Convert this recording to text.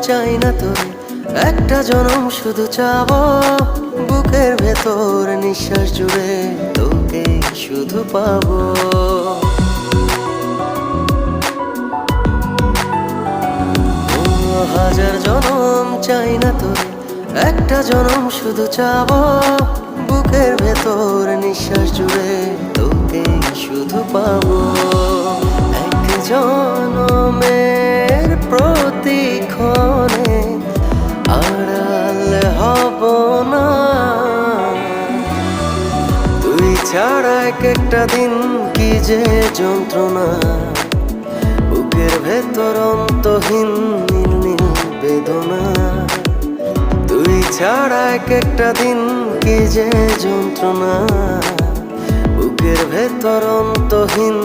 চাই না তোর, একটা জনম শুধু চাবো বুকের ভেতর নিঃশ্বাস জুড়ে তোকে শুধু পাবো। হাজার জনম চাই না তোর, একটা জনম শুধু চাবো বুকের ভেতর নিঃশ্বাস জুড়ে তোকে শুধু পাবো। এক জনমের প্রতিক্ষণে আড়াল হব না, তুই ছাড়া এক একটা দিন কি যে যন্ত্রণা, বুকের ভেতর অন্তহীন নীল নীল বেদনা। তুই ছাড়া এক একটা দিন কি যে যন্ত্রণা, বুকের ভেতর অন্তহীন